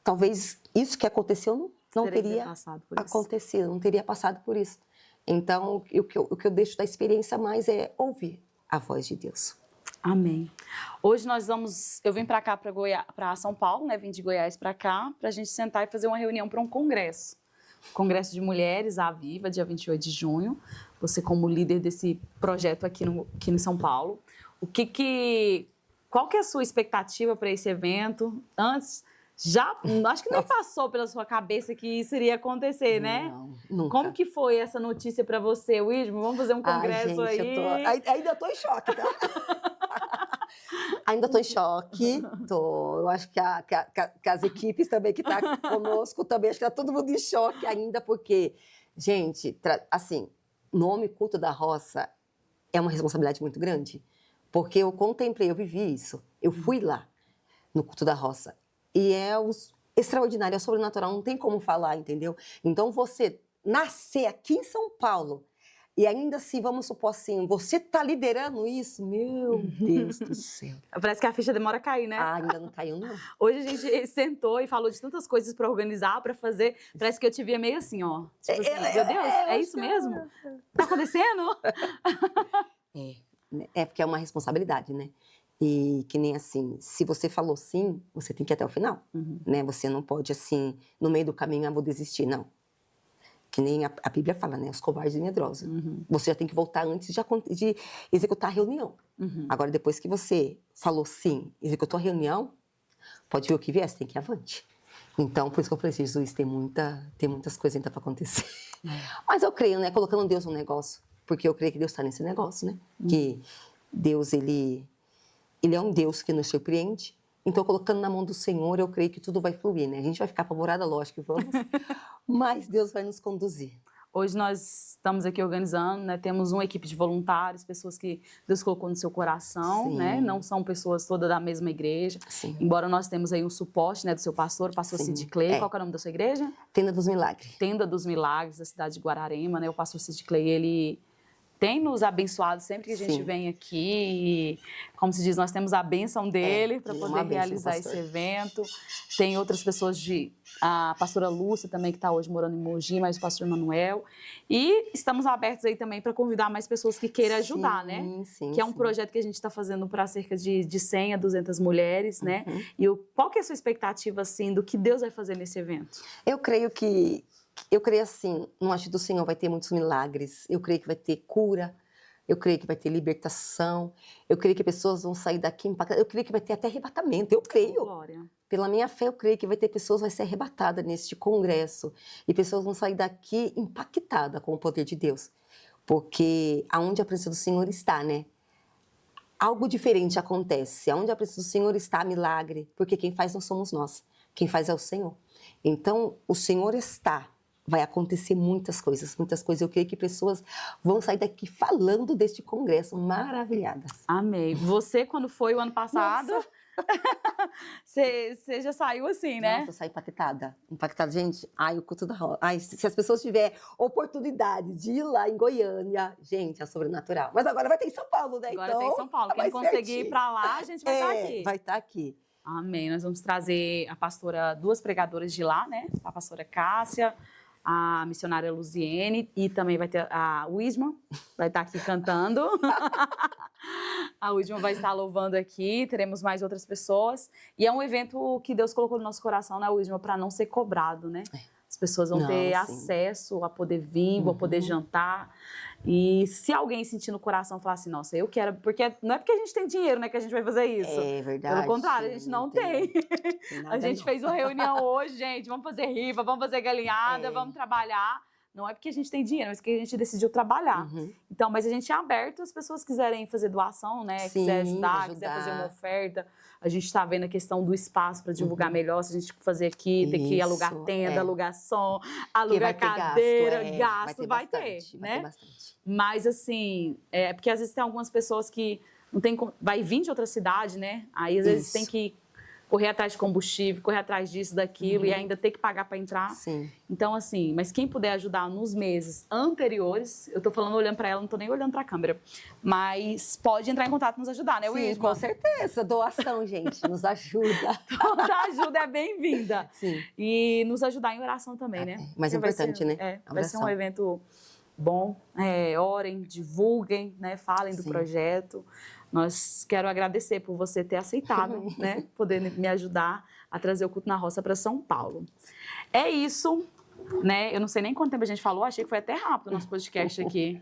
talvez isso que aconteceu não teria acontecido, não teria passado por isso. Então, o que eu deixo da experiência mais é ouvir a voz de Deus. Amém. Hoje eu vim para cá, para São Paulo, né? Vim de Goiás para cá, para a gente sentar e fazer uma reunião para um congresso. Congresso de Mulheres, a Viva, dia 28 de junho. Você como líder desse projeto aqui em São Paulo. Qual que é a sua expectativa para esse evento? Acho que nem passou pela sua cabeça que isso iria acontecer, né? Não, nunca. Como que foi essa notícia para você, Wisma? Vamos fazer um congresso aí? Ainda estou em choque, tá? Ainda estou em choque. Eu acho que as equipes também que estão conosco também, acho que está todo mundo em choque ainda, porque, gente, assim, nome Culto da Roça é uma responsabilidade muito grande, porque eu contemplei, eu vivi isso. Eu fui lá, no Culto da Roça. E é extraordinário, é sobrenatural, não tem como falar, entendeu? Então, você nascer aqui em São Paulo, e ainda assim, vamos supor assim, você tá liderando isso? Meu Deus do céu. Parece que a ficha demora a cair, né? Ah, ainda não caiu, não. Hoje a gente sentou e falou de tantas coisas para organizar, para fazer. Parece que eu te via meio assim, ó. Tipo assim, meu Deus, é isso mesmo? Tá acontecendo? É porque é uma responsabilidade, né? E que nem assim, se você falou sim, você tem que ir até o final, né? Você não pode assim, no meio do caminho, vou desistir, não. Que nem a Bíblia fala, né? Os covardes e medrosos. Você já tem que voltar antes de executar a reunião. Agora, depois que você falou sim, executou a reunião, pode ver o que vier, você tem que ir avante. Então, por isso que eu falei, Jesus, tem muitas coisas ainda para acontecer. Mas eu creio, né? Colocando Deus no negócio. Porque eu creio que Deus está nesse negócio, né? Que Deus, ele é um Deus que nos surpreende. Então, colocando na mão do Senhor, eu creio que tudo vai fluir, né? A gente vai ficar apavorada, lógico que vamos. Mas Deus vai nos conduzir. Hoje nós estamos aqui organizando, né? Temos uma equipe de voluntários, pessoas que Deus colocou no seu coração, Sim. né? Não são pessoas todas da mesma igreja. Sim. Embora nós temos aí um suporte, né, do seu pastor, o pastor Cid Clay. Qual que é o nome da sua igreja? Tenda dos Milagres. Tenda dos Milagres, da cidade de Guararema, né? O pastor Cid Clay, ele tem nos abençoado sempre que a gente vem aqui. E, como se diz, nós temos a bênção dele para poder realizar esse evento. Tem outras pessoas a pastora Lúcia também, que está hoje morando em Mogi, mas o pastor Manuel. E estamos abertos aí também para convidar mais pessoas que queiram ajudar, né? Sim, que é um projeto que a gente está fazendo para cerca de 100 a 200 mulheres, né? E qual que é a sua expectativa, assim, do que Deus vai fazer nesse evento? Eu creio assim, no agir do Senhor vai ter muitos milagres. Eu creio que vai ter cura. Eu creio que vai ter libertação. Eu creio que pessoas vão sair daqui impactadas. Eu creio que vai ter até arrebatamento. Eu creio. Glória. Pela minha fé, eu creio que vai ter pessoas que vão ser arrebatadas neste congresso. E pessoas vão sair daqui impactadas com o poder de Deus. Porque aonde a presença do Senhor está, né? Algo diferente acontece. Aonde a presença do Senhor está, milagre. Porque quem faz não somos nós. Quem faz é o Senhor. Então, o Senhor está. Vai acontecer muitas coisas, muitas coisas. Eu creio que pessoas vão sair daqui falando deste congresso, maravilhadas. Amém. Você, quando foi o ano passado, você já saiu assim, né? Nossa, eu saí impactada. Impactada, gente. Ai, o culto da roça. Ai, se as pessoas tiverem oportunidade de ir lá em Goiânia, gente, é sobrenatural. Mas agora vai ter em São Paulo, né? Agora então, tem em São Paulo. Quem conseguir ir para lá, a gente vai estar aqui. Vai estar aqui. Amém. Nós vamos trazer duas pregadoras de lá, né? A pastora Cássia, a missionária Luziene, e também vai ter a Wisma, vai estar aqui cantando. A Wisma vai estar louvando aqui, teremos mais outras pessoas. E é um evento que Deus colocou no nosso coração, né, Wisma, para não ser cobrado, né? As pessoas vão ter acesso a poder vir, vão poder jantar. E se alguém sentir no coração falar assim, nossa, eu quero... Porque não é porque a gente tem dinheiro, né, que a gente vai fazer isso. É verdade. Pelo contrário, a gente não tem. A gente fez uma reunião hoje, gente, vamos fazer rifa, vamos fazer galinhada, vamos trabalhar. Não é porque a gente tem dinheiro, mas porque a gente decidiu trabalhar. Então, mas a gente é aberto, as pessoas quiserem fazer doação, né? Quiser ajudar, quiser fazer uma oferta. A gente está vendo a questão do espaço para divulgar melhor. Se a gente fazer aqui, tem que alugar tenda, alugar som, alugar cadeira, gasto, vai ter, né? Bastante. Mas assim, porque às vezes tem algumas pessoas que não tem, vai vir de outra cidade, né? Aí às vezes tem que correr atrás de combustível, correr atrás disso, daquilo, e ainda ter que pagar para entrar. Sim. Então, assim, mas quem puder ajudar nos meses anteriores, eu tô falando olhando para ela, não tô nem olhando para a câmera, mas pode entrar em contato e nos ajudar, né, Wisma? Sim, com certeza. Doação, gente, nos ajuda. Toda ajuda é bem-vinda. Sim. E nos ajudar em oração também, né? Mais importante, né? Vai ser um evento bom. Orem, divulguem, né? Falem do projeto. Quero agradecer por você ter aceitado, né? Poder me ajudar a trazer o Culto na Roça para São Paulo. É isso, né? Eu não sei nem quanto tempo a gente falou, achei que foi até rápido o nosso podcast aqui.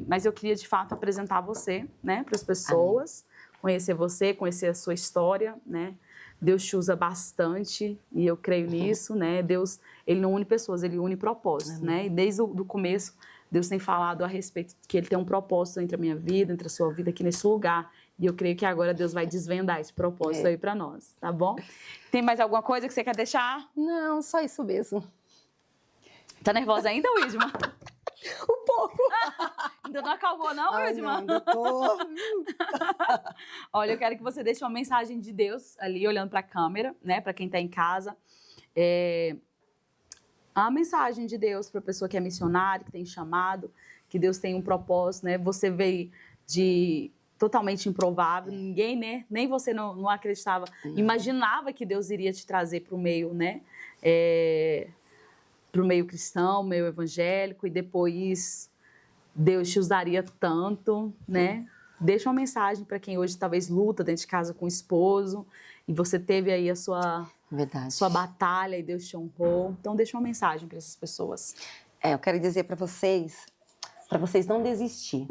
Mas eu queria, de fato, apresentar você, né? Para as pessoas, conhecer você, conhecer a sua história, né? Deus te usa bastante e eu creio nisso, né? Deus, ele não une pessoas, ele une propósitos, né? E desde o começo, Deus tem falado a respeito que ele tem um propósito entre a minha vida, entre a sua vida aqui nesse lugar. E eu creio que agora Deus vai desvendar esse propósito aí para nós, tá bom? Tem mais alguma coisa que você quer deixar? Não, só isso mesmo. Tá nervosa ainda, Wisma? Um pouco. Ainda não acalmou, não, Ai, Wilma? não, ainda tô... Olha, eu quero que você deixe uma mensagem de Deus ali, olhando para a câmera, né? Para quem está em casa. A mensagem de Deus para a pessoa que é missionária, que tem chamado, que Deus tem um propósito, né? Você veio de totalmente improvável, ninguém, né? Nem você não acreditava, imaginava que Deus iria te trazer para o meio, né? Para o meio cristão, meio evangélico, e depois Deus te usaria tanto, né? Deixa uma mensagem para quem hoje talvez luta dentro de casa com o esposo e você teve aí a sua batalha e Deus te honrou. Então, deixa uma mensagem para essas pessoas. Eu quero dizer para vocês não desistir.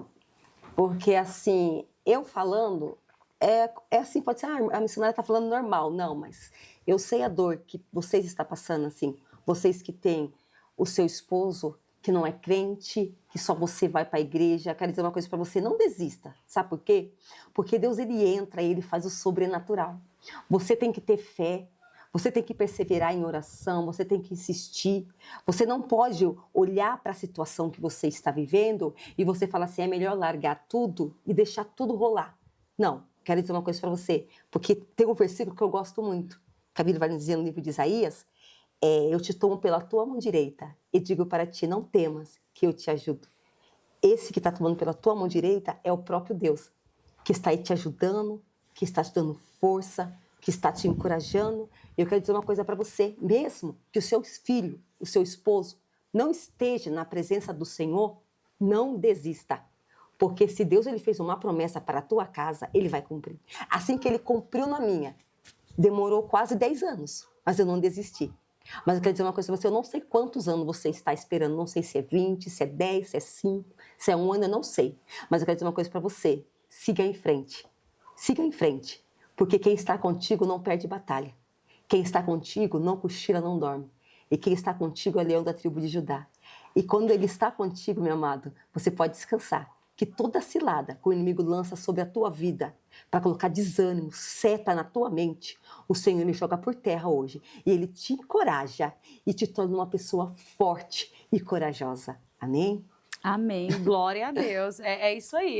Porque, assim, eu falando, assim, pode ser, a missionária está falando normal. Não, mas eu sei a dor que vocês estão passando, assim. Vocês que têm o seu esposo que não é crente, que só você vai para a igreja. Quero dizer uma coisa para você, não desista. Sabe por quê? Porque Deus, ele entra e ele faz o sobrenatural. Você tem que ter fé, você tem que perseverar em oração, você tem que insistir. Você não pode olhar para a situação que você está vivendo e você falar assim, é melhor largar tudo e deixar tudo rolar. Não, quero dizer uma coisa para você, porque tem um versículo que eu gosto muito, que a Bíblia vai dizer no livro de Isaías, eu te tomo pela tua mão direita e digo para ti, não temas, que eu te ajudo. Esse que está tomando pela tua mão direita é o próprio Deus, que está aí te ajudando, que está te dando força, que está te encorajando. Eu quero dizer uma coisa para você, mesmo que o seu filho, o seu esposo, não esteja na presença do Senhor, não desista. Porque se Deus ele fez uma promessa para a tua casa, ele vai cumprir. Assim que ele cumpriu na minha, demorou quase 10 anos, mas eu não desisti. Mas eu quero dizer uma coisa para você, eu não sei quantos anos você está esperando, não sei se é 20, se é 10, se é 5, se é 1 ano, eu não sei. Mas eu quero dizer uma coisa para você, siga em frente, porque quem está contigo não perde batalha. Quem está contigo não cochila, não dorme. E quem está contigo é o leão da tribo de Judá. E quando ele está contigo, meu amado, você pode descansar. Que toda cilada que o inimigo lança sobre a tua vida, para colocar desânimo, seta na tua mente, o Senhor ele joga por terra hoje. E ele te encoraja e te torna uma pessoa forte e corajosa. Amém? Amém. Glória a Deus. É isso aí.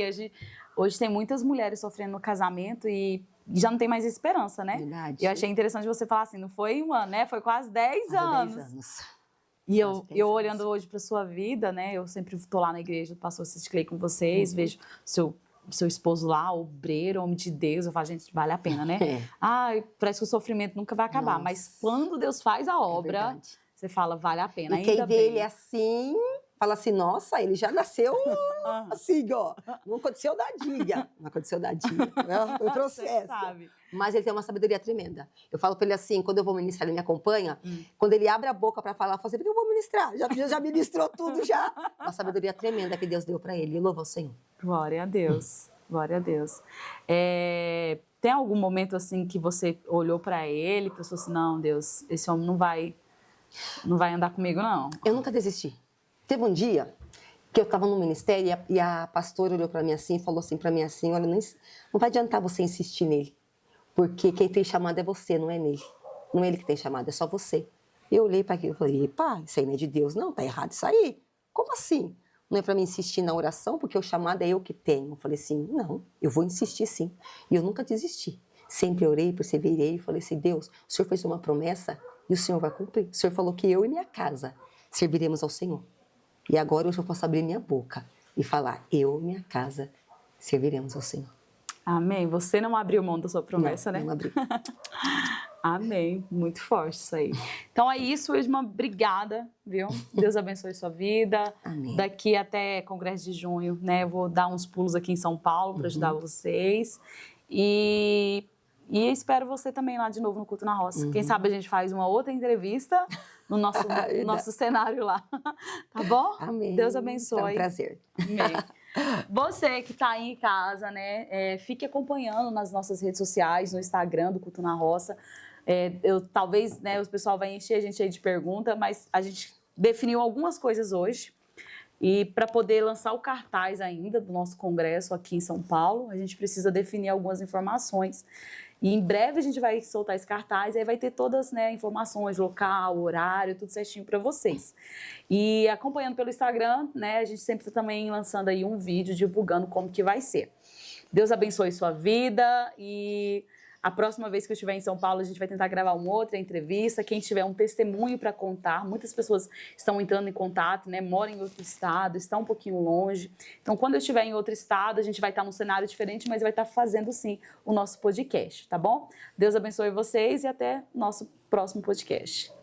Hoje tem muitas mulheres sofrendo no casamento e já não tem mais esperança, né? Verdade. Eu achei interessante você falar assim, não foi 1 ano, né? Foi quase 10 anos. 10 anos. E eu olhando hoje para sua vida, né? Eu sempre estou lá na igreja do pastor Cid Clay com vocês, vejo seu esposo lá, obreiro, homem de Deus. Eu falo, gente, vale a pena, né? Parece que o sofrimento nunca vai acabar. Nossa. Mas quando Deus faz a obra, você fala, vale a pena. E quem vê ele assim, fala assim, nossa, ele já nasceu assim, ó. Não aconteceu dadinha. Não aconteceu dadinha. Foi processo. Sabe. Mas ele tem uma sabedoria tremenda. Eu falo para ele assim, quando eu vou ministrar, ele me acompanha. Quando ele abre a boca para falar, eu falo assim, porque eu vou ministrar? Já ministrou tudo já. Uma sabedoria tremenda que Deus deu para ele. Eu louvo ao Senhor. Glória a Deus. Glória a Deus. Tem algum momento assim que você olhou para ele e pensou assim, não, Deus, esse homem não vai andar comigo, não? Eu nunca desisti. Teve um dia que eu estava no ministério e a pastora olhou para mim assim e falou assim para mim assim, olha, não vai adiantar você insistir nele, porque quem tem chamado é você, não é nele. Não é ele que tem chamado, é só você. Eu olhei para aquilo e falei, epa, isso aí não é de Deus, não, tá errado isso aí. Como assim? Não é para mim insistir na oração, porque o chamado é eu que tenho. Eu falei assim, não, eu vou insistir sim. E eu nunca desisti. Sempre orei, perseverei e falei assim, Deus, o Senhor fez uma promessa e o Senhor vai cumprir. O Senhor falou que eu e minha casa serviremos ao Senhor. E agora hoje eu posso abrir minha boca e falar, eu e minha casa serviremos ao Senhor. Amém. Você não abriu mão da sua promessa, né? Não abri. Amém. Muito forte isso aí. Então é isso, Wilma. Obrigada, viu? Deus abençoe sua vida. Amém. Daqui até Congresso de Junho, né? Eu vou dar uns pulos aqui em São Paulo para ajudar vocês. E espero você também lá de novo no Culto na Roça. Quem sabe a gente faz uma outra entrevista no nosso cenário lá. Tá bom? Amém. Deus abençoe. É um prazer. Amém. Você que está aí em casa, né? Fique acompanhando nas nossas redes sociais, no Instagram do Culto na Roça. Talvez, né, o pessoal vai encher a gente aí de pergunta, mas a gente definiu algumas coisas hoje. E para poder lançar o cartaz ainda do nosso congresso aqui em São Paulo, a gente precisa definir algumas informações. E em breve a gente vai soltar esse cartaz, aí vai ter todas, né, informações, local, horário, tudo certinho para vocês. E acompanhando pelo Instagram, né, a gente sempre está também lançando aí um vídeo divulgando como que vai ser. Deus abençoe sua vida e a próxima vez que eu estiver em São Paulo, a gente vai tentar gravar uma outra entrevista. Quem tiver um testemunho para contar, muitas pessoas estão entrando em contato, né? Moram em outro estado, estão um pouquinho longe. Então, quando eu estiver em outro estado, a gente vai estar num cenário diferente, mas vai estar fazendo sim o nosso podcast, tá bom? Deus abençoe vocês e até o nosso próximo podcast.